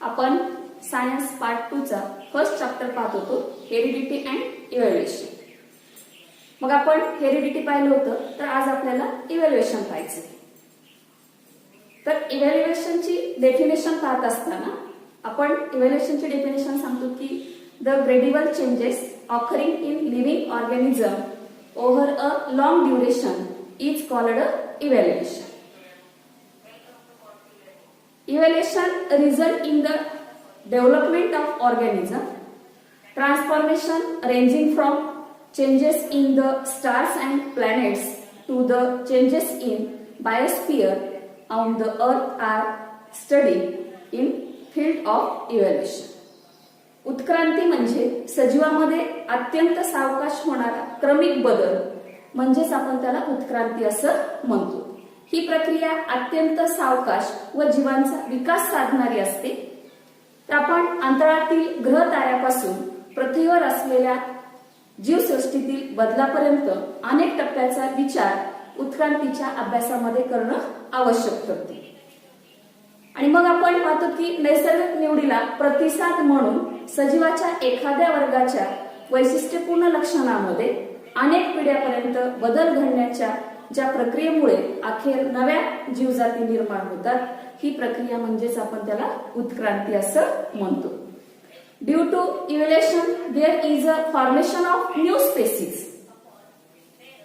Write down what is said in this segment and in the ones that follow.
आपण science part 2 चा first chapter पाहत होतो, हेरिडिटी अँड इव्हॅल्युएशन. मग आपण हेरिडिटी पाहिलं होतं, तर आज आपल्याला इव्हॅल्युएशन पाहायचं. तर इव्हॅल्युएशनची डेफिनेशन पाहत असताना आपण इव्हॅल्युएशनची डेफिनेशन सांगतो की the gradual changes occurring in living organism over a long duration is called evaluation. Evaluation result in the development of organism, transformation ranging from changes in the stars and planets to the changes in biosphere on the earth are studied in field of evolution. उत्क्रांती म्हणजे सजीवामध्ये अत्यंत सावकाश होणारा क्रमिक बदल, म्हणजेच आपण त्याला उत्क्रांती असं म्हणतो. ही प्रक्रिया अत्यंत सावकाश व जीवांचा विकास साधणारी असते. तर आपण अंतराळातील ग्रह ताऱ्यापासून पृथ्वीवर असलेल्या जीवसृष्टीतील बदलापर्यंत अनेक टप्प्याचा विचार उत्क्रांतीच्या अभ्यासामध्ये करणं आवश्यक ठरते. आणि मग आपण पाहतो की नैसर्गिक निवडीला प्रतिसाद म्हणून सजीवाच्या एखाद्या वर्गाच्या वैशिष्ट्यपूर्ण लक्षणामध्ये अनेक पिढ्यापर्यंत बदल घडण्याच्या ज्या प्रक्रियेमुळे अखेर नव्या जीवजाती निर्माण होतात, ही प्रक्रिया म्हणजेच आपण त्याला उत्क्रांती असं म्हणतो. Due to evaluation there is a formation of new species.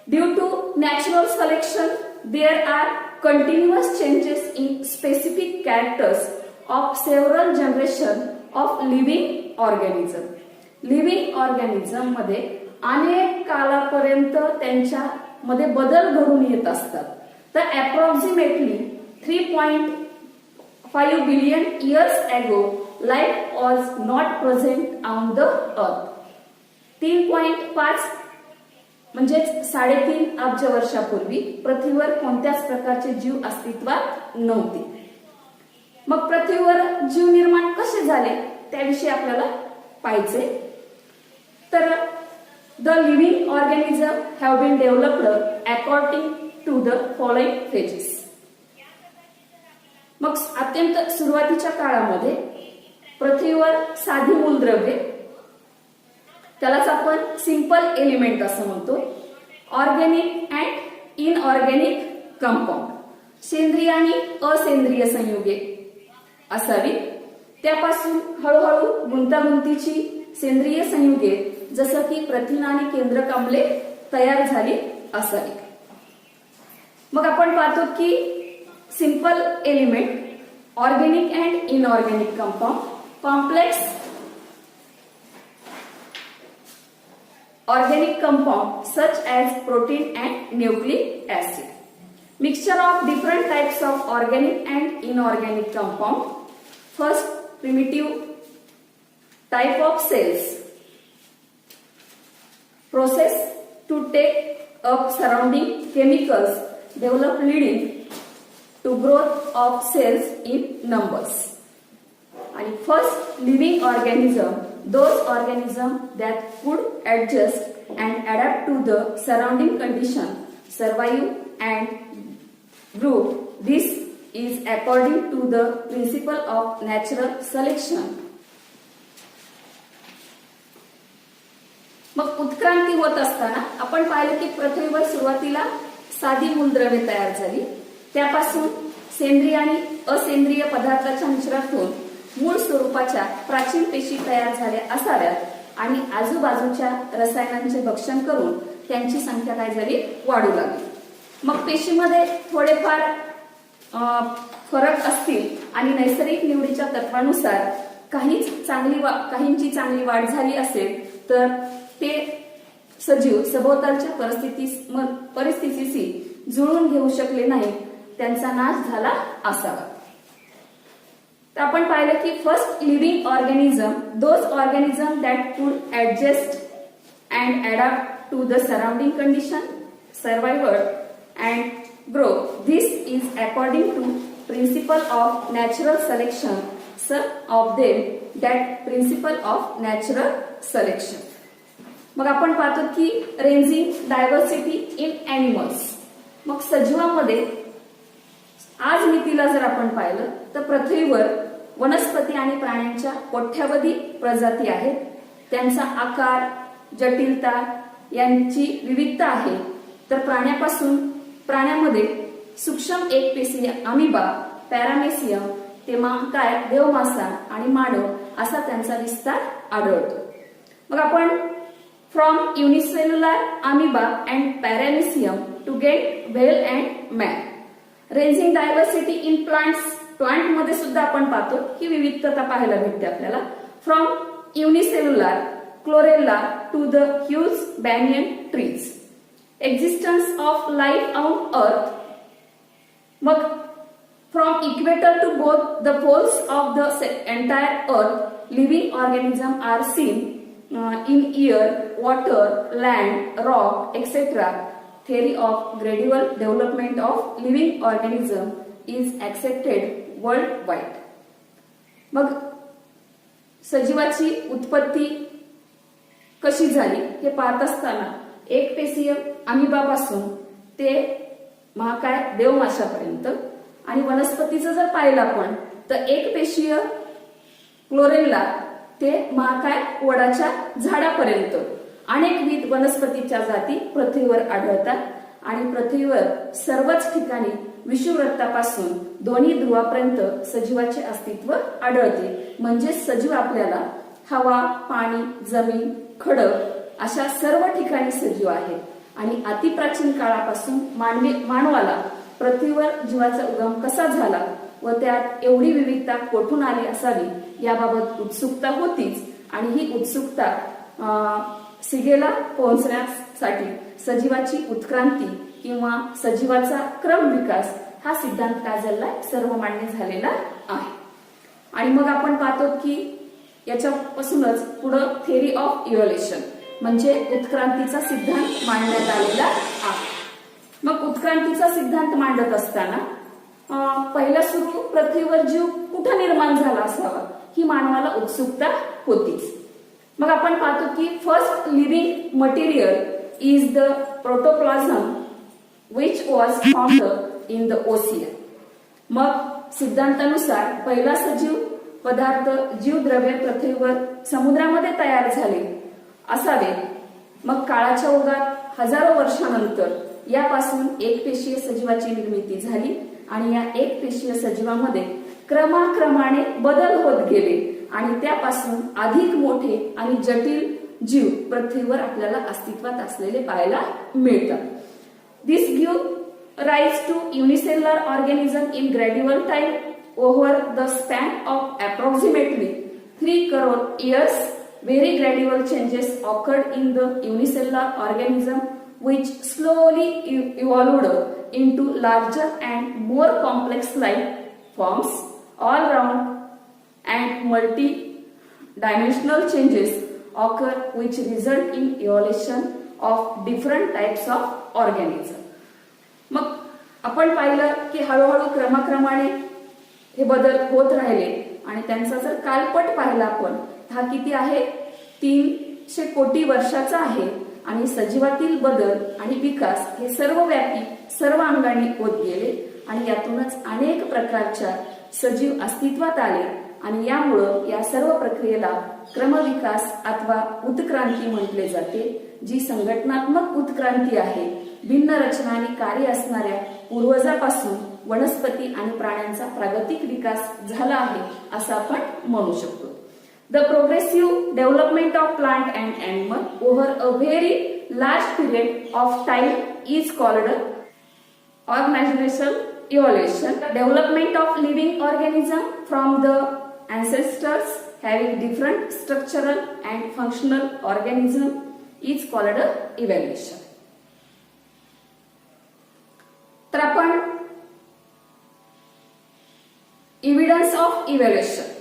Due to natural selection there are continuous changes in specific characters of several generation of living organism. Living organism मध्ये अनेक कालापर्यंत त्यांच्या मध्ये बदल घडून येत असतात. तर approximately 3.5 billion years ago life was not present on the earth. 3.5 म्हणजेच 3.5 अब्ज वर्षापूर्वी पृथ्वीवर कोणत्याच प्रकारचे जीव अस्तित्वात नव्हते. मग पृथ्वीवर जीव निर्माण कसे झाले त्याविषयी आपल्याला पाहायचे. तर the living organism have been developed according to the following phases. मग अत्यंत सुरुवातीच्या काळामध्ये पृथ्वीवर साधी मूलद्रव्ये, त्यालाच आपण सिंपल एलिमेंट असं म्हणतो, ऑर्गॅनिक अँड इनऑर्गॅनिक कंपाऊंड, सेंद्रिय आणि असेंद्रिय संयुगे असावी. त्यापासून हळूहळू गुंतागुंतीची सेंद्रिय संयुगे जसं की प्रथिन आणि केंद्रक आम्ले तयार झाली असावी. मग आपण पाहतो की simple element, organic and inorganic compound, complex organic compound such as protein and nucleic acid, mixture of different types of organic and inorganic compound. First primitive type of cells process to take up surrounding chemicals develop leading to growth of cells in numbers. And first living organism, those organisms that could adjust and adapt to the surrounding condition, survive and grow. This is according to the principle of natural selection. मग उत्क्रांती होत असताना आपण पाहिलं की पृथ्वीवर सुरुवातीला साधी मूलद्रव्ये तयार झाली. त्यापासून सेंद्रिय आणि असेंद्रिय पदार्थाच्या मिश्रणातून मूळ स्वरूपाच्या प्राचीन पेशी तयार झाल्या असाव्यात आणि आजूबाजूच्या रसायनांचे भक्षण करून त्यांची संख्या काय झाली, वाढू लागली. मग पेशीमध्ये थोडेफार फरक असतील आणि नैसर्गिक निवडीच्या तत्वानुसार काहींची चांगली वाढ झाली असेल, तर ते सजीव सभोवतालच्या परिस्थितीशी जुळवून घेऊ शकले नाही, त्यांचा नाश झाला असावा. तर आपण पाहिलं की first living organism, those organism that could adjust and adapt to the surrounding condition, survived and grow. This is according to principle of natural selection. Some of them that principle of natural selection. मग आपण पाहतो की ranging diversity in animals. मग सजीवामध्ये आज मितीला जर आपण पाहिलं तर पृथ्वीवर वनस्पती आणि प्राण्यांच्या कोट्यावधी प्रजाती आहेत. त्यांचा आकार, जटिलता यांची विविधता आहे. तर प्राण्यामध्ये सूक्ष्म एकपेशीय अमिबा, पॅरामेसियम, ते महाकाय, देवमासा आणि मानव असा त्यांचा विस्तार आढळतो. मग आपण from unicellular amoeba and paramecium to get whale and man, ranging diversity in plant मध्ये सुद्धा आपण पाहतो की विविधता पाहायला भेटते आपल्याला. From unicellular chlorella to the huge banyan trees, existence of life on earth. मग from equator to both the poles of the entire earth, living organism are seen in air, water, land, rock, etc. Theory of gradual development of living organism is accepted worldwide. मग सजीवाची उत्पत्ती कशी झाली हे पाहत असताना एकपेशीय अमिबापासून ते महाकाय देवमाशापर्यंत आणि वनस्पतीचं जर पाहिलं आपण तर एकपेशीय क्लोरेला ते महाकाय वडाच्या झाडापर्यंत अनेकविध वनस्पतीच्या जाती पृथ्वीवर आढळतात. आणि पृथ्वीवर सर्वच ठिकाणी विषुववृत्तापासून दोन्ही ध्रुवापर्यंत सजीवाचे अस्तित्व आढळते. म्हणजे सजीव आपल्याला हवा, पाणी, जमीन, खडक अशा सर्व ठिकाणी सजीव आहे. आणि अतिप्राचीन काळापासून मानवाला पृथ्वीवर जीवाचा उगम कसा झाला व त्यात एवढी विविधता कोठून आली असावी याबाबत उत्सुकता होतीच. आणि ही उत्सुकता शिगेला पोहोचण्यासाठी सजीवाची उत्क्रांती किंवा सजीवाचा क्रम विकास हा सिद्धांत काय झालाय, सर्वमान्य झालेला आहे. आणि मग आपण पाहतो की याच्यापासूनच पुढे थेअरी ऑफ इव्होल्युशन म्हणजे उत्क्रांतीचा सिद्धांत मांडण्यात आलेला आहे. मग उत्क्रांतीचा सिद्धांत मांडत असताना पहिला सुरू पृथ्वीवर जीव कुठं निर्माण झाला असावा ही मानवाला उत्सुकता होतीच. मग आपण पाहतो की first living material is the protoplasm which was found in the ocean. मग सिद्धांतानुसार पहिला सजीव पदार्थ जीवद्रव्य पृथ्वीवर समुद्रामध्ये तयार झाले असावे. मग काळाच्या ओघात हजारो वर्षानंतर यापासून एकपेशीय सजीवाची निर्मिती झाली आणि या एकपेशीय सजीवामध्ये क्रमाक्रमाने बदल होत गेले आणि त्यापासून अधिक मोठे आणि जटिल जीव पृथ्वीवर आपल्याला अस्तित्वात असलेले पाहायला मिळतात. This give rise to unicellular organism in gradual time over the span of approximately 3 crore years. Very gradual changes occurred in the unicellular organism which slowly evolved into larger and more complex life forms all round and multi-dimensional changes occur which result in evolution of different types of organism. मग आपण पाहिलं की हळूहळू क्रमाक्रमाने हे बदल होत राहिले आणि त्यांचा जर कालपट पाहिला आपण हा किती आहे 300 कोटी वर्षाचा आहे. आणि सजीवातील बदल आणि विकास हे सर्वव्यापी सर्व अंगाने होत गेले आणि यातूनच अनेक प्रकारच्या सजीव अस्तित्वात आले आणि यामुळं या सर्व प्रक्रियेला क्रमविकास अथवा उत्क्रांती म्हटले जाते. जी संघटनात्मक उत्क्रांती आहे. भिन्न रचना आणि कार्य असणाऱ्या पूर्वजापासून वनस्पती आणि प्राण्यांचा प्रागतिक विकास झाला आहे असं आपण म्हणू शकतो. The progressive development of plant and animal over a very large period of time is called organizational evolution. Development of living organism from the ancestors having different structural and functional organism is called evolution. तर आपण evidence of evolution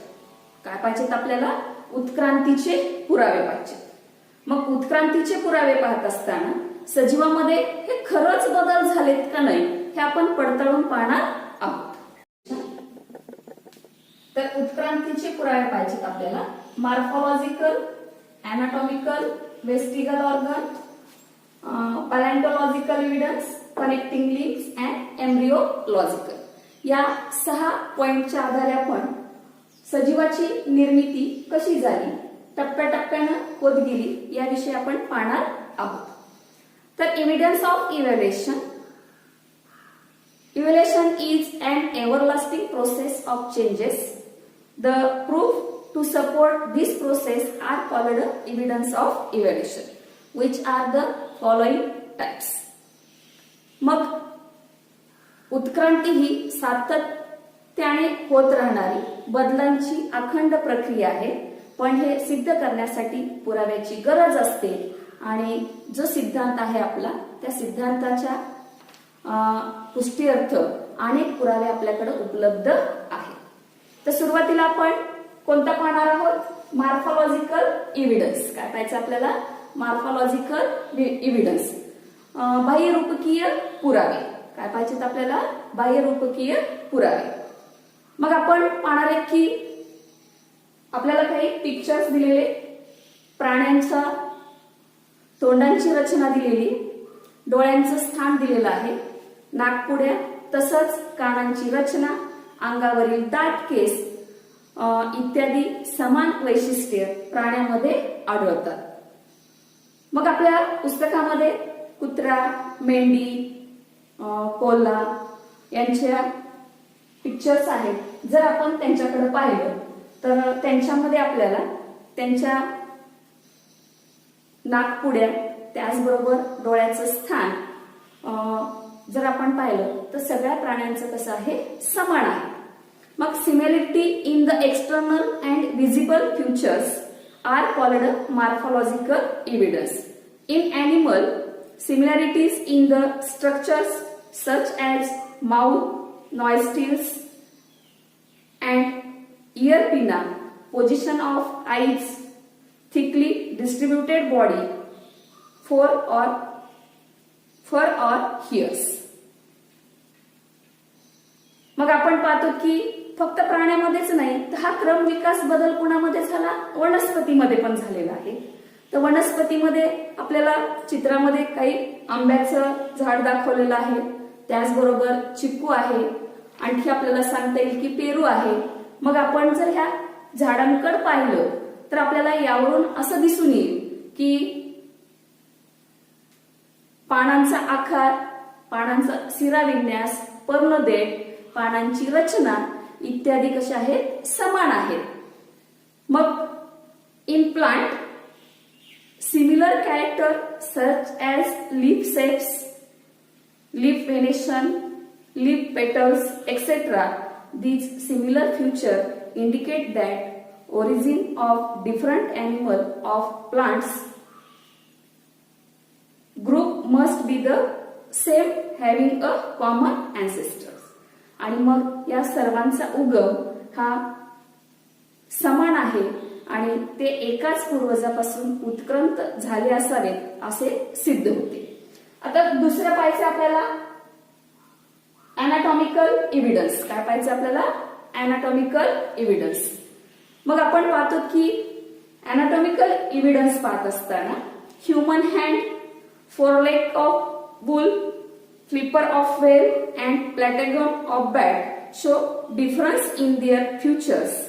काय पाहिजेत आपल्याला उत्क्रांतीचे पुरावे पाहिजेत. मग उत्क्रांतीचे पुरावे पाहत असताना सजीवामध्ये हे खरंच बदल झालेत का नाही हे आपण पडताळून पाहणार आहोत. तर उत्क्रांतीचे पुरावे पाहिजेत आपल्याला morphological, anatomical, vestigial organ, palaeontological evidence, connecting links and embryological. या 6 पॉइंटच्या आधारे आपण सजीवाची निर्मिती कशी झाली, टप्प्याटप्प्यानं होत गेली, याविषयी आपण पाहणार आहोत. तर evidence of evaluation. Evolution is an everlasting process of changes. The proof to support this process are called evidence of evolution, which are the following types. मग उत्क्रांती ही सातत्याने होत राहणारी बदलांची अखंड प्रक्रिया आहे, पण हे सिद्ध करण्यासाठी पुराव्याची गरज असते. आणि जो सिद्धांत आहे आपला, त्या सिद्धांताच्या पुष्टीअर्थ अनेक पुरावे आपल्याकडे उपलब्ध आहेत. तर सुरुवातीला आपण कोणता पाहणार आहोत? Morphological evidence. काय पाहायचं आपल्याला? मॉर्फोलॉजिकल एव्हिडन्स, बाह्यरूपकीय पुरावे. काय पाहिजेत आपल्याला? बाह्यरूपकीय पुरावे. मग आपण पाहणार आहे की आपल्याला काही पिक्चर्स दिलेले, प्राण्यांच्या तोंडांची रचना दिलेली, डोळ्यांचं स्थान दिलेलं आहे, नाकपुड्या तसंच कानांची रचना, अंगावरील दाट केस इत्यादी समान वैशिष्ट्ये प्राण्यामध्ये आढळतात. मग आपल्या पुस्तकामध्ये कुत्रा, मेंढी, कोल्हा यांच्या पिक्चर्स आहेत. जर आपण त्यांच्याकडे पाहिलं तर त्यांच्यामध्ये आपल्याला त्यांच्या नाकपुड्या त्याचबरोबर डोळ्याचं स्थान जर आपण पाहिलं तर सगळ्या प्राण्यांचं कसं आहे? समान आहे. मग similarity in the external and visible features are called morphological evidence. In animal, similarities in the structures such as mouth, nostrils and ear pinna, position of eyes, thickly distributed body, fur or hairs. मग आपण पाहतो की फक्त प्राण्यामध्येच नाही तर हा क्रम विकास बदल कोणामध्ये झाला? वनस्पतीमध्ये पण झालेला आहे. तर वनस्पतीमध्ये आपल्याला चित्रामध्ये काही आंब्याचं झाड दाखवलेलं आहे, त्याचबरोबर चिक्कू आहे, आणखी आपल्याला सांगता येईल की पेरू आहे. मग आपण जर ह्या झाडांकडे पाहिलं तर आपल्याला यावरून असं दिसून येईल की पानांचा आकार, पानांचा शिराविन्यास, पर्णदेठ, पानांची रचना इत्यादी कशा आहेत? समान आहेत. मग in plant, similar character such as leaf shapes, leaf venation, leaf petals, etc. These similar features indicate that origin of different animal of plants group must be the same, having a common ancestors. आणि मग या सर्वांचा उगम हा समान आहे आणि ते एकाच पूर्वजापासून उत्क्रांत झाले असावेत असे सिद्ध होते. आता दुसरं पाहायचं आपल्याला अनाटॉमिकल एव्हिडन्स. काय पाहायचं आपल्याला? Anatomical evidence. मग आपण पाहतो की अनाटॉमिकल एव्हिडन्स पाहत असताना human hand, foreleg of bull, flipper of whale and patagium of bat show difference in their features.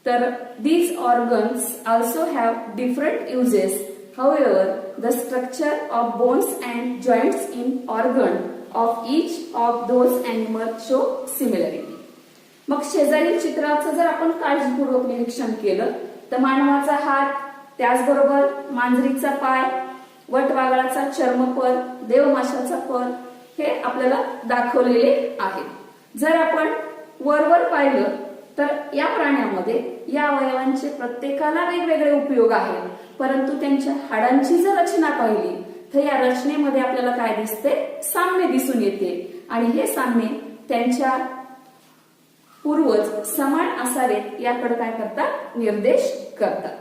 तर these organs also have different uses. However, the structure of bones and joints in organ of each of those animals show similarity. मग शेजारील चित्राचं जर आपण काळजीपूर्वक निरीक्षण केलं तर मानवाचा हात, त्याचबरोबर मांजरीचा पाय, वटवाघळाचा चर्मपर, देवमाशाचा पर हे आपल्याला दाखवलेले आहेत. जर आपण वरवर पाहिलं तर या प्राण्यामध्ये या अवयवांचे प्रत्येकाला वेगवेगळे उपयोग आहेत, परंतु त्यांच्या हाडांची जर रचना पाहिली तर या रचनेमध्ये आपल्याला काय दिसते? साम्य दिसून येते. आणि हे साम्य त्यांच्या पूर्वज समान असावेत याकडे काय करतात? निर्देश करतात.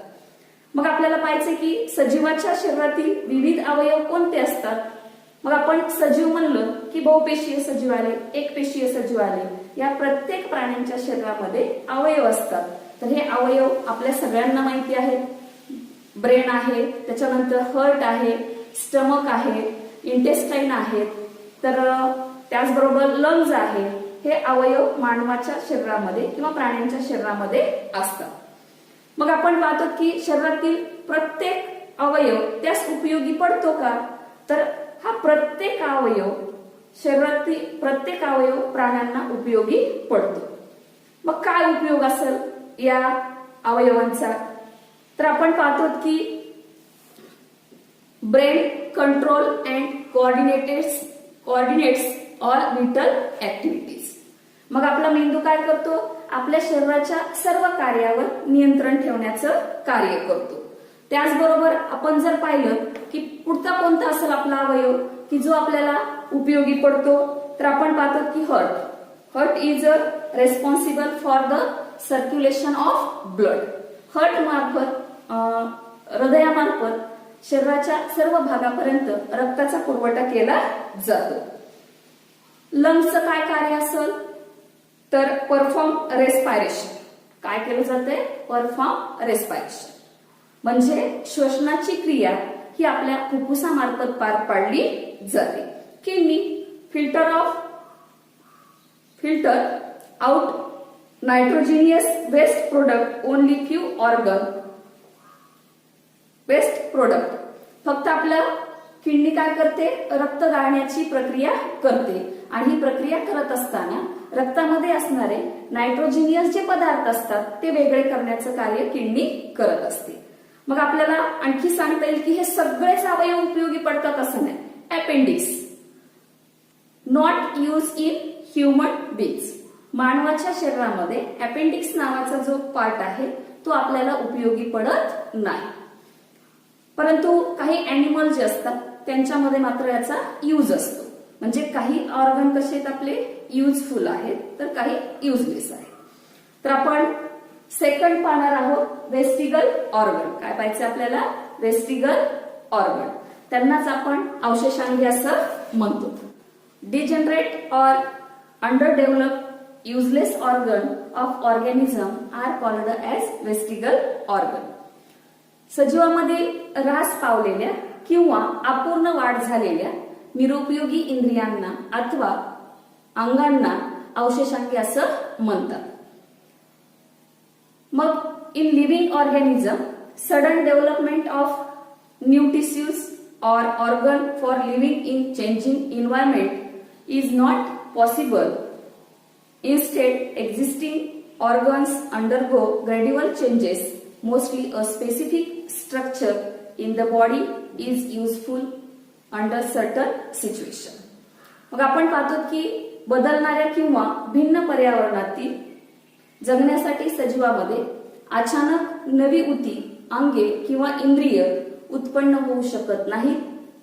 मग आपल्याला पाहायचे की सजीवाच्या शरीरातील विविध अवयव कोणते असतात? मग आपण सजीव म्हणलं की बहुपेशीय सजीव आले, एकपेशीय सजीव आले. या प्रत्येक प्राण्यांच्या शरीरामध्ये अवयव असतात. तर हे अवयव आपल्या सगळ्यांना माहिती आहेत. ब्रेन आहे, त्याच्यानंतर हार्ट आहे, स्टमक आहे, इंटेस्टाईन आहेत, तर त्याचबरोबर लंग्स आहे, हे अवयव मानवाच्या शरीरामध्ये किंवा प्राण्यांच्या शरीरामध्ये असतात. मग आपण पाहतो की शरीरातील प्रत्येक अवयव त्यास उपयोगी पडतो का, तर हा प्रत्येक अवयव शरीरातील प्रत्येक अवयव प्राण्यांना उपयोगी पडतो. मग काय उपयोग असेल या अवयवांचा, तर आपण पाहतो की brain control and coordinates all whittle activities. मग आपला मेंदू काय करतो, आपल्या शरीराच्या सर्व कार्यावर नियंत्रण ठेवण्याचं कार्य करतो. त्याचबरोबर आपण जर पाहिलं की पुढचा कोणता असेल आपला अवयव की जो आपल्याला उपयोगी पडतो, तर आपण पाहतो की heart is responsible for the circulation of blood. Heart मार्फत हृदयामार्फत शरीराच्या सर्व भागापर्यंत रक्ताचा पुरवठा केला जातो. लंग्सचं काय कार्य असेल, तर परफॉर्म रेस्पायरेशन. काय केलं जाते, परफॉर्म रेस्पायरेशन म्हणजे श्वसनाची क्रिया ही आपल्या फुफ्फुसामार्फत पार पाडली जाते. Kidney filter out nitrogenous waste product only few organ waste product. फक्त आपलं किडनी काय करते, रक्त गाळण्याची प्रक्रिया करते आणि ही प्रक्रिया करत असताना रक्तामध्ये असणारे नायट्रोजिनियस जे पदार्थ असतात ते वेगळे करण्याचं कार्य किडनी करत असते. मग आपल्याला आणखी सांगता येईल की हे सगळेच अवयव उपयोगी पडतात असं नाही. Appendix not use in human beings. मानवाच्या शरीरामध्ये अपेंडिक्स नावाचा जो पार्ट आहे तो आपल्याला उपयोगी पडत नाही, परंतु काही अॅनिमल जे असतात त्यांच्यामध्ये मात्र याचा यूज असतो. म्हणजे काही ऑर्गन कसे आहेत आपले युजफुल आहेत तर काही युजलेस आहेत. तर आपण सेकंड पाहणार आहोत वेस्टिगल ऑर्गन. काय पाहायचं आपल्याला, वेस्टिगल ऑर्गन. त्यांनाच आपण अवशेषांगी असं म्हणतो. Degenerate or underdevelop useless organ of organism are called as vestigial organ. सजीवामध्ये ऱ्हास पावलेल्या किंवा अपूर्ण वाढ झालेल्या निरुपयोगी इंद्रियांना अथवा अंगांना अवशेषांगी असं म्हणतात. मग in living organism sudden development of new tissues or organ for living in changing environment is not possible. Instead, existing organs undergo gradual changes. Mostly a specific structure in the body is useful under certain situation. मग आपण पाहतो की बदलणाऱ्या किंवा भिन्न पर्यावरणातील जगण्यासाठी सजीवामध्ये अचानक नवी ऊती, अंगे किंवा इंद्रिय उत्पन्न होऊ शकत नाही,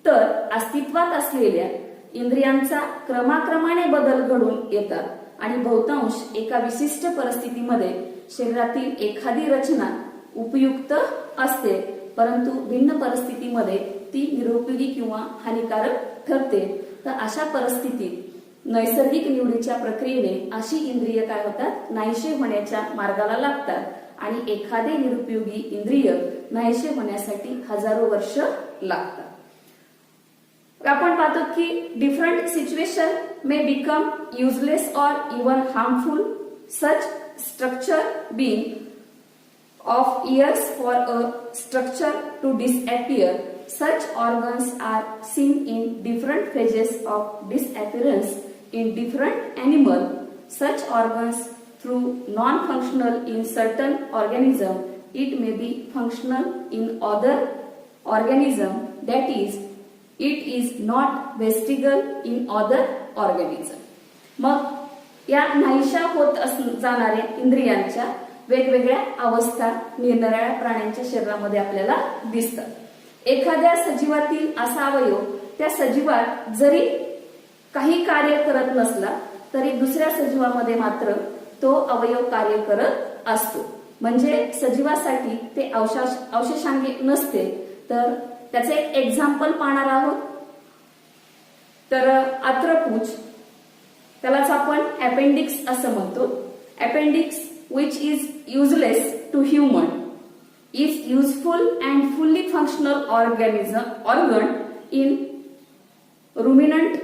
तर अस्तित्वात असलेल्या इंद्रियांचा क्रमाक्रमाने बदल घडून येतात आणि बहुतांश एका विशिष्ट परिस्थितीमध्ये शरीरातील एखादी रचना उपयुक्त असते, परंतु भिन्न परिस्थितीमध्ये ती निरुपयोगी किंवा हानिकारक ठरते. तर अशा परिस्थितीत नैसर्गिक निवडीच्या प्रक्रियेने अशी इंद्रिय काय होतात, नाहीसे होण्याच्या मार्गाला लागतात आणि एखादे निरुपयोगी इंद्रिय नाहीसे होण्यासाठी हजारो वर्ष लागतात. आपण पाहतो की different situation may become useless or even harmful. Such structure being of years for a structure to disappear. Such organs are seen in different phases of disappearance in different animal. Such organs through non-functional in certain organism, it may be functional in other organism. That is, it is not vestigial in other organism. मग या नाहीशा होत जाणाऱ्या इंद्रियांच्या वेगवेगळ्या अवस्था निरनिराळ्या प्राण्यांच्या शरीरामध्ये आपल्याला दिसतात. एखाद्या सजीवातील असा अवयव त्या सजीवात जरी काही कार्य करत नसला तरी दुसऱ्या सजीवामध्ये मात्र तो अवयव कार्य करत असतो. म्हणजे सजीवासाठी ते अवशेषांगी नसते. तर त्याचे एक एक्झाम्पल पाहणार आहोत. तर आत्रपुछ, त्यालाच आपण अपेंडिक्स असं म्हणतो. Appendix which is useless to human is useful and fully functional organ in ruminant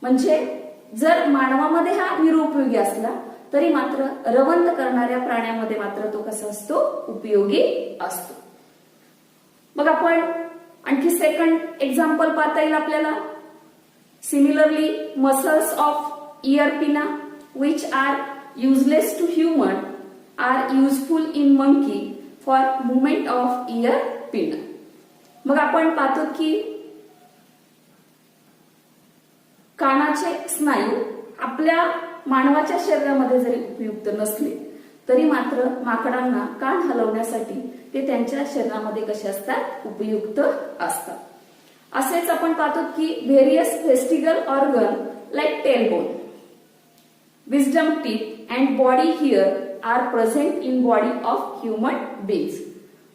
म्हणजे जर मानवामध्ये हा निरुपयोगी असला तरी मात्र रवंथ करणाऱ्या प्राण्यामध्ये मात्र तो कसा असतो, उपयोगी असतो. मग आपण आणखी सेकंड एक्झाम्पल पाहता येईल आपल्याला. सिमिलरली मसल्स ऑफ इयर पिना which are useless to human are useful in monkey for movement of ear pinna. मग आपण पाहतो की कानाचे स्नायू आपल्या मानवाच्या शरीरामध्ये जरी उपयुक्त नसले तरी मात्र माकडांना कान हलवण्यासाठी ते त्यांच्या शरीरामध्ये कसे असतात, उपयुक्त असतात. असेच आपण पाहतो की various vestigial organ like tailbone, wisdom teeth and body hair are present in body of human beings.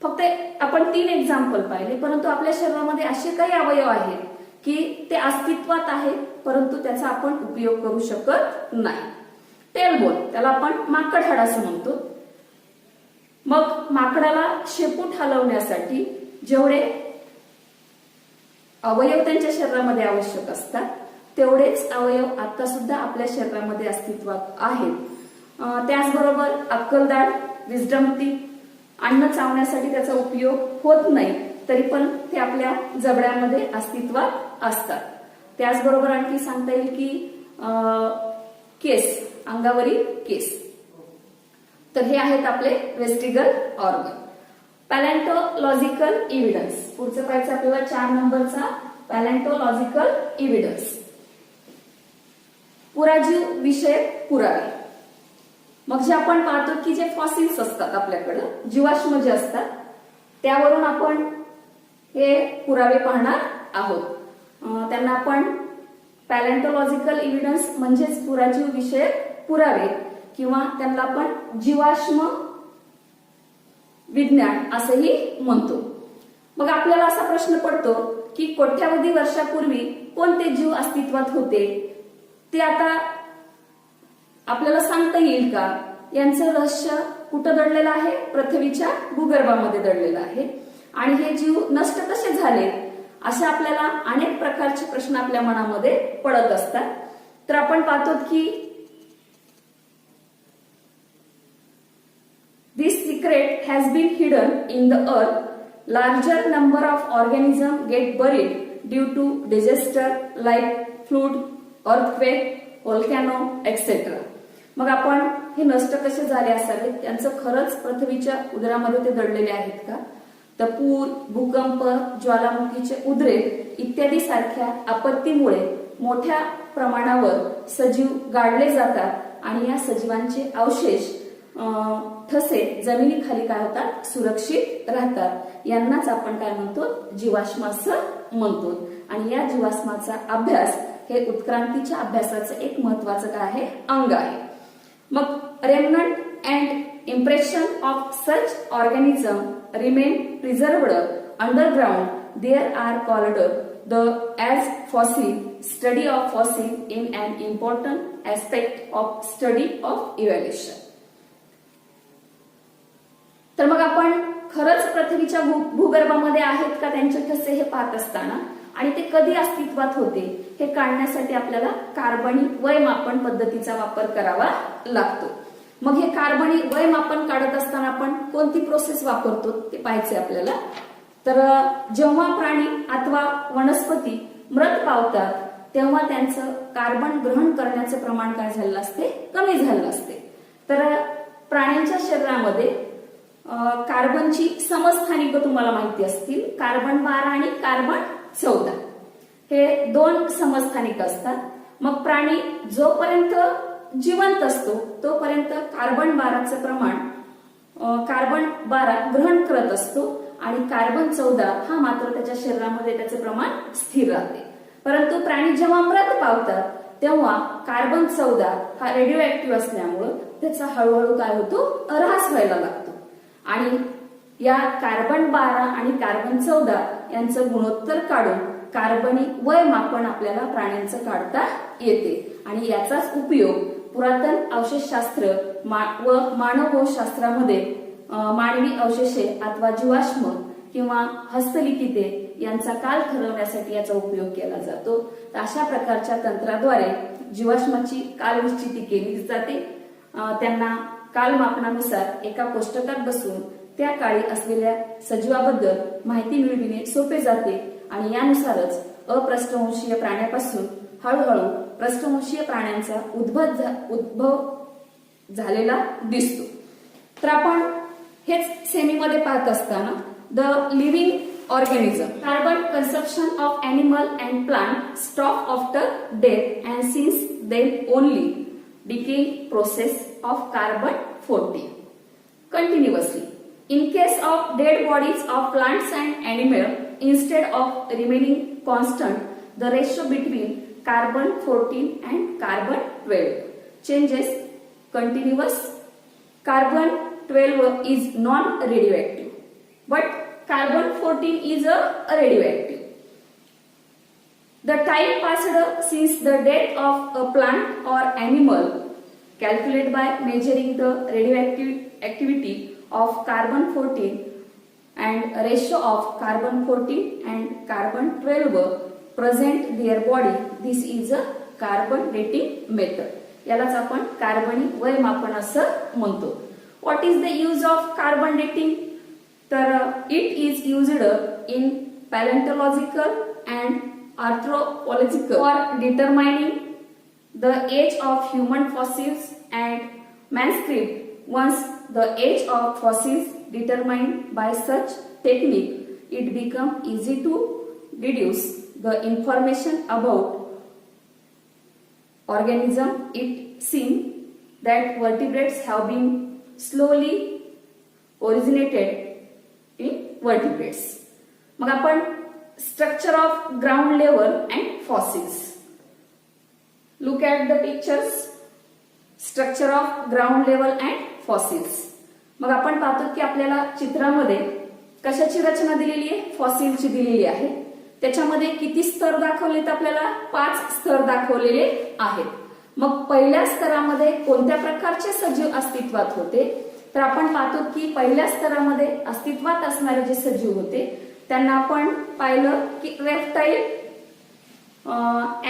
फक्त आपण 3 एक्झाम्पल पाहिले, परंतु आपल्या शरीरामध्ये असे काही अवयव आहेत की ते अस्तित्वात आहेत परंतु त्याचा आपण उपयोग करू शकत नाही. टेलबोन, त्याला आपण माकड हाड असं म्हणतो. मग माकडाला शेपूट हलवण्यासाठी जेवढे अवयव त्यांच्या शरीरामध्ये आवश्यक असतात तेवढेच अवयव आता सुद्धा आपल्या शरीरामध्ये अस्तित्वात आहेत. त्याचबरोबर अक्कलदाढ, विजडम टीथ, अन्न चावण्यासाठी त्याचा उपयोग होत नाही तरी पण ते आपल्या जबड्यामध्ये अस्तित्वात असतात. त्याचबरोबर आणखी सांगता येईल की केस, अंगावरील केस, तर हे आहेत आपले वेस्टिगल ऑर्गन. पॅलेंटोलॉजिकल इव्हिडन्स, पुढचं पाहायचं आपल्याला 4 नंबरचा पॅलेंटोलॉजिकल इव्हिडन्स. पुराजीव विषयक पुरावे. मग जे आपण पाहतो की जे फॉसिल्स असतात आपल्याकडं, जीवाश्म जे असतात त्यावरून आपण हे पुरावे पाहणार आहोत. त्यांना आपण पॅलेंटोलॉजिकल इव्हिडन्स म्हणजेच पुराजीव विषयक पुरावे किंवा त्यांना आपण जीवाश्म विज्ञान असंही म्हणतो. मग आपल्याला असा प्रश्न पडतो की कोट्यावधी वर्षापूर्वी कोणते जीव अस्तित्वात होते ते आता आपल्याला सांगता येईल का? यांचं रहस्य कुठं दडलेलं आहे? पृथ्वीच्या भूगर्भामध्ये दडलेलं आहे. आणि हे जीव नष्ट कसे झाले असे आपल्याला अनेक प्रकारचे प्रश्न आपल्या मनामध्ये पडत असतात. तर आपण पाहतो की this secret has been hidden in the earth. Larger number of organisms get buried due to disaster like flood, earthquake, volcano, etc. मग आपण हे नष्ट कसे झाले असावे, त्यांचं खरंच पृथ्वीच्या उदरामध्ये ते दडलेले आहेत का? तर पूर, भूकंप, ज्वालामुखीचे उद्रेक इत्यादी सारख्या आपत्तीमुळे मोठ्या प्रमाणावर सजीव गाडले जातात आणि या सजीवांचे अवशेष ठसे जमिनीखाली काय होतात, सुरक्षित राहतात. यांनाच आपण काय म्हणतो, जीवाश्म असं म्हणतो. आणि या जीवाश्माचा अभ्यास हे उत्क्रांतीच्या अभ्यासाचं एक महत्वाचं काय आहे, अंग आहे. मग remnant and impression of such organism remain preserved underground. There are called the as fossil. Study of fossil in an important aspect of study of evaluation. तर मग आपण खरंच पृथ्वीच्या भूगर्भामध्ये आहेत का त्यांचे ठसे हे पाहत असताना आणि ते कधी अस्तित्वात होते हे काढण्यासाठी आपल्याला कार्बनी वयमापन पद्धतीचा वापर करावा लागतो. मग हे कार्बनी वयमापन काढत असताना आपण कोणती प्रोसेस वापरतो ते पाहायचे आपल्याला. तर जेव्हा प्राणी अथवा वनस्पती मृत पावतात तेव्हा त्यांचं कार्बन ग्रहण करण्याचं प्रमाण काय झालेलं असते, कमी झालेलं असते. तर प्राण्यांच्या शरीरामध्ये कार्बनची समस्थानिक तुम्हाला माहिती असतील, कार्बन 12 आणि कार्बन 14 हे 2 समस्थानिक असतात. मग प्राणी जोपर्यंत जिवंत असतो तोपर्यंत कार्बन 12चं प्रमाण कार्बन 12 ग्रहण करत असतो आणि कार्बन 14 हा मात्र त्याच्या शरीरामध्ये त्याचे प्रमाण स्थिर राहते. परंतु प्राणी जेव्हा मृत पावतात तेव्हा कार्बन 14 हा रेडिओ ऍक्टिव्ह असल्यामुळं त्याचा हळूहळू काय होतो, ऱ्हास व्हायला लागतो. आणि या कार्बन 12 आणि कार्बन 14 यांचं गुणोत्तर काढून कार्बनी वयमापन आपल्याला प्राण्यांचं काढता येते. आणि याचाच उपयोग पुरातन अवशेषशास्त्र व मानववंशशास्त्रामध्ये मानवी अवशेषे अथवा जीवाश्म किंवा हस्तलिखिते यांचा काल ठरवण्यासाठी याचा उपयोग केला जातो. तर अशा प्रकारच्या तंत्राद्वारे जीवाश्माची काल निश्चिती केली जाते. त्यांना कालमापनानुसार एका कोष्टकात बसून त्या काळी असलेल्या सजीवाबद्दल माहिती मिळविणे सोपे जाते आणि यानुसारच अपृष्ठवंशीय प्राण्यापासून हळूहळू पृष्ठवंशीय प्राण्यांचा उद्भव झालेला दिसतो. तर आपण हेच सेमीमध्ये पाहत असताना the living organism carbon consumption of animal and plant stop after death and since then only decaying process of carbon 14 continuously. In case of dead bodies of plants and animals, instead of remaining constant, the ratio between carbon 14 and carbon 12 changes continuous. Carbon 12 is non-radioactive, but carbon 14 is a radioactive. The time passed since the death of a plant or animal, calculated by measuring the radioactivity of carbon 14 and ratio of carbon 14 and carbon 12 present their body. This is a carbon dating method. यालाच आपण कार्बनी वयमापन असं म्हणतो. What is the use of carbon dating? तर it is used in paleontological and anthropological for determining the age of human fossils and manuscript. Once the age of fossils determined by such technique, it becomes easy to deduce the information about organism. It seems that vertebrates have been slowly originated in vertebrates. मग आपण structure of ground level and fossils. Look at the pictures. Structure of ground level and fossils. मग आपण पाहतो की आपल्याला चित्रामध्ये कशाची रचना दिलेली आहे? फॉसिलची दिलेली आहे. त्याच्यामध्ये किती स्तर दाखवलेत? आपल्याला 5 स्तर दाखवलेले आहेत. मग पहिल्या स्तरामध्ये कोणत्या प्रकारचे सजीव अस्तित्वात होते? तर आपण पाहतो की पहिल्या स्तरामध्ये अस्तित्वात असणारे जे सजीव होते त्यांना आपण पाहिलं की रेप्टाईल,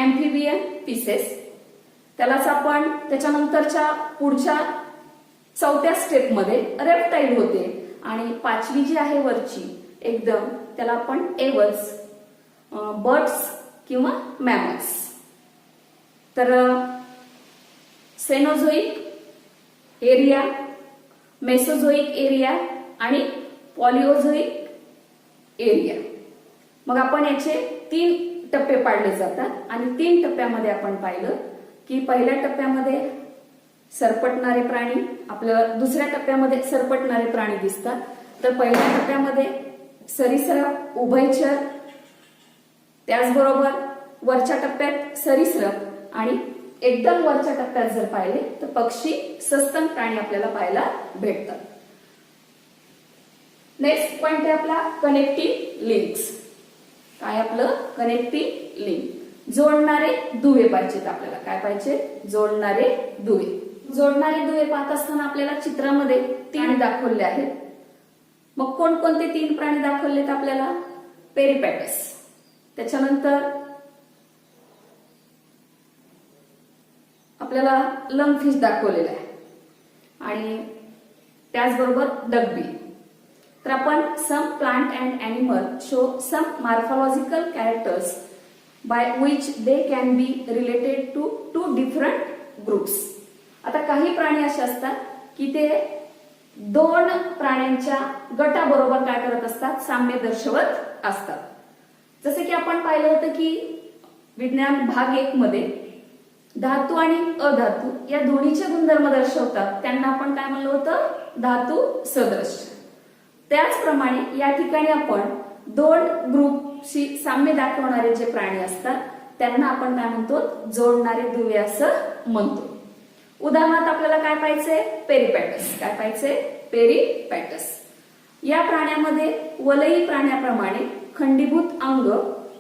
एम्फिबियन पीसेस. त्यालाच आपण त्याच्यानंतरच्या पुढच्या 4थ्या स्टेपमध्ये रेप्टाईल होते आणि 5वी जी आहे वरची एकदम त्याला आपण एवल्स, बर्ड्स किंवा मॅमल्स. तर सेनोझोइक एरिया, मेसोझोइक एरिया आणि पॉलिओझोइक एरिया. मग आपण याचे 3 टप्पे पाडले जातात आणि 3 टप्प्यामध्ये आपण पाहिलं की पहिल्या टप्प्यामध्ये सरपटणारे प्राणी, आपल्याला दुसऱ्या टप्प्यामध्ये सरपटणारे प्राणी दिसतात. तर पहिल्या टप्प्यामध्ये सरीसृप, उभयचर, त्याचबरोबर वरच्या टप्प्यात सरीसृप आणि एकदम वरच्या टप्प्यात जर पाहिले तर पक्षी, सस्तन प्राणी आपल्याला पाहायला भेटतात. नेक्स्ट पॉइंट आहे आपला कनेक्टिंग लिंक्स. काय आपलं कनेक्टिंग लिंक? जोडणारे दुवे पाहिजेत आपल्याला. काय पाहिजे? जोडणारे दुवे. जोडणारे दुवे पाहत असताना आपल्याला चित्रामध्ये 3 दाखवले आहेत. मग कोणकोणते 3 प्राणी दाखवलेत आपल्याला? पेरिपॅटस, त्याच्यानंतर आपल्याला लंगफिश दाखवलेला आहे आणि त्याचबरोबर डकबिल. तर आपण some plant and animal show some morphological characters by which they can be related to 2 different groups. आता काही प्राणी असे असतात की ते 2 प्राण्यांच्या गटाबरोबर काय करत असतात? साम्य दर्शवत असतात. जसे की आपण पाहिलं होतं की विज्ञान भाग 1 मध्ये धातू आणि अधातू या दोन्हीचे गुणधर्म दर्शवतात. त्यांना आपण काय म्हणलं होतं? धातू सदृश. त्याचप्रमाणे या ठिकाणी आपण 2 ग्रुपशी साम्य दाखवणारे जे प्राणी असतात त्यांना आपण काय म्हणतो? जोडणारे दुवे असं म्हणतो. उदाहरणार्थ आपल्याला काय पाहिजे? पेरिपॅटस. काय पाहिजे? पेरिपॅटस. या प्राण्यामध्ये वलयी प्राण्याप्रमाणे खंडीभूत अंग,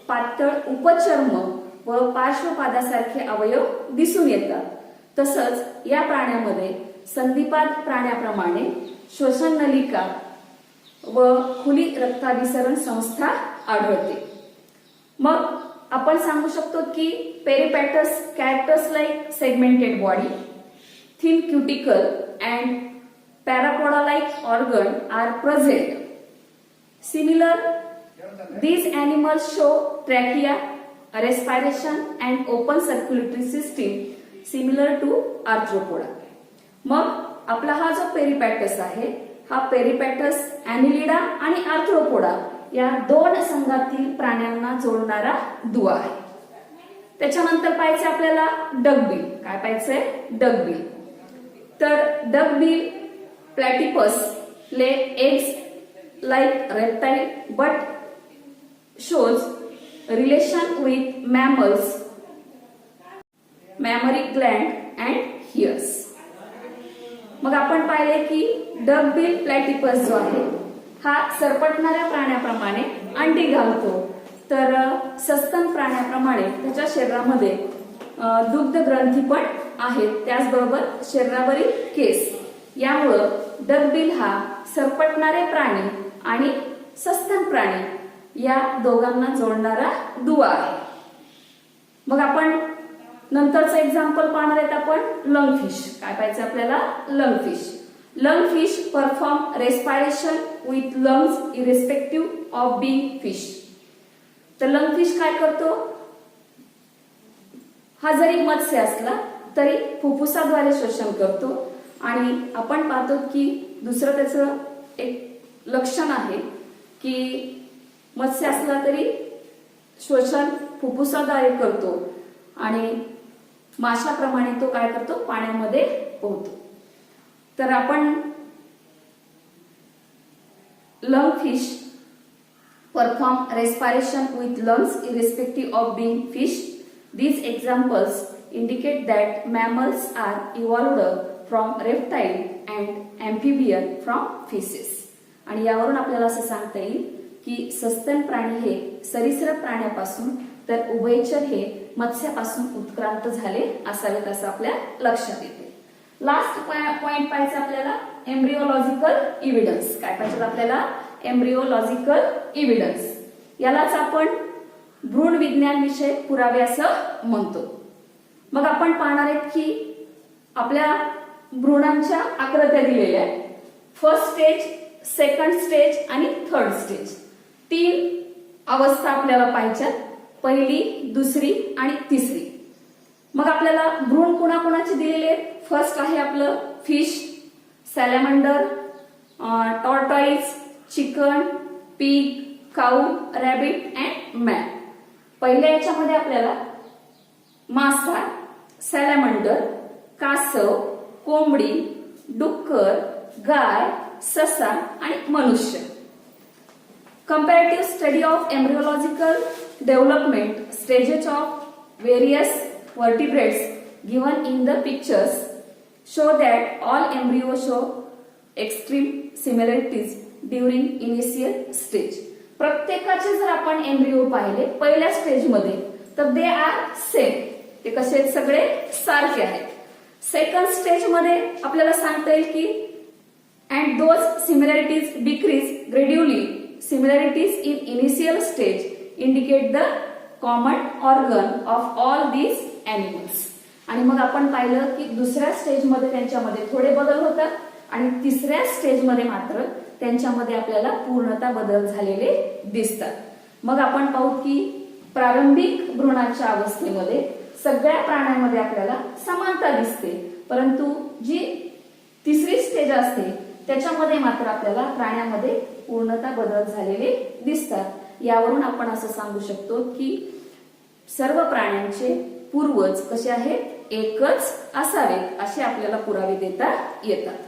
पातळ उपचर्म व पार्श्वपादासारखे अवयव दिसून येतात. तसंच या प्राण्यामध्ये संधिपाद प्राण्याप्रमाणे श्वसन नलिका व खुली रक्ताभिसरण संस्था आढळते. मग आपण सांगू शकतो की peripatus characters like segmented body, thin cuticle and parapoda like organ are present. Similar, these animals show trachea, respiration and open circulatory system similar to arthropoda. मग आपला हा जो पेरिपॅटस आहे हा पेरिपॅटस ॲनिलिडा आणि आर्थ्रोपोडा या दोन संघातील प्राण्यांना जोडणारा दुवा आहे. त्याच्यानंतर पाहायचे आपल्याला डकबिल. काय पाहायचंय? डकबिल. तर duckbill platypus lay eggs like reptile but shows relation with mammals, mammary gland and hairs. मग आपण पाहिले की डकबिल प्लॅटिपस जो आहे हा सरपटणाऱ्या प्राण्याप्रमाणे अंडी घालतो, तर सस्तन प्राण्याप्रमाणे त्याच्या शरीरामध्ये दुग्ध ग्रंथी पण आहेत, त्याचबरोबर शरीरावरील केस. यामुळं डकबिल हा सरपटणारे प्राणी आणि सस्तन प्राणी या दोघांना जोडणारा दुवा आहे. मग आपण नंतरचं एक्झाम्पल पाहणार आहेत आपण लंगफिश. काय पाहायचं आपल्याला? Lungfish. Lungfish perform respiration with lungs irrespective of being fish. तर लंगफिश काय करतो? हा जरी मत्स्य असला तरी फुफ्फुसाद्वारे श्वसन करतो. आणि आपण पाहतो की दुसरं त्याचं एक लक्षण आहे की मत्स्य असला तरी श्वसन फुफ्फुसाद्वारे करतो आणि माशाप्रमाणे तो काय करतो? पाण्यामध्ये पोहतो. तर आपण lungfish perform respiration with lungs irrespective of being fish. These examples indicate that mammals are evolved from reptile and amphibian from fishes. आणि यावरून आपल्याला असं सांगता येईल की सस्तन प्राणी हे सरीसृप प्राण्यापासून तर उभयचर हे मत्स्यापासून उत्क्रांत झाले असावेत असं आपल्या लक्षात येते. लास्ट पॉइंट पाहायचं आपल्याला एम्ब्रिओलॉजिकल इव्हिडन्स. काय पाहिजे आपल्याला? एम्ब्रिओलॉजिकल इव्हिडन्स. यालाच आपण भ्रूण विज्ञान विषयक पुरावे असं म्हणतो. मग आपण पाहणार आहेत की आपल्या भ्रूणांच्या आकृत्या दिलेल्या आहेत. फर्स्ट स्टेज, सेकंड स्टेज आणि थर्ड स्टेज. 3 अवस्था आपल्याला पाहिजेत, पहिली, दुसरी आणि तिसरी. मग आपल्याला भ्रूण कुणाकुणाचे दिलेले आहेत? फर्स्ट आहे आपलं fish, salamander, tortoise, chicken, pig, cow, rabbit and man. पहिल्या याच्यामध्ये आपल्याला मासा, सॅलॅमंडर, कासव, कोंबडी, डुक्कर, गाय, ससा आणि मनुष्य. Comparative study of embryological development stages of various vertebrates given in the pictures show that all embryos show extreme similarities during initial stage. प्रत्येकाचे जर आपण एम्ब्रिओ पाहिले पहिल्या स्टेज मध्ये तर दे आर सेम, ते कसे आहेत? सगळे सारखे आहेत. सेकंड स्टेज मध्ये आपल्याला सांगता येईल की and those similarities decrease gradually. Similarities in initial stage indicate the common organ of all these animals. आणि मग आपण पाहिलं की दुसऱ्या स्टेज मध्ये त्यांच्यामध्ये थोडे बदल होतात आणि तिसऱ्या स्टेज मध्ये मात्र त्यांच्यामध्ये आपल्याला पूर्णतः बदल झालेले दिसतात. मग आपण पाहू की प्रारंभिक भ्रूणाच्या अवस्थेमध्ये सगळ्या प्राण्यांमध्ये आपल्याला समानता दिसते, परंतु जी तिसरी स्टेज असते त्याच्यामध्ये मात्र आपल्याला प्राण्यामध्ये पूर्णतः बदल झालेले दिसतात. यावरून आपण असं सांगू शकतो की सर्व प्राण्यांचे पूर्वज कसे आहेत? एकच असावेत असे आपल्याला पुरावे देता येतात.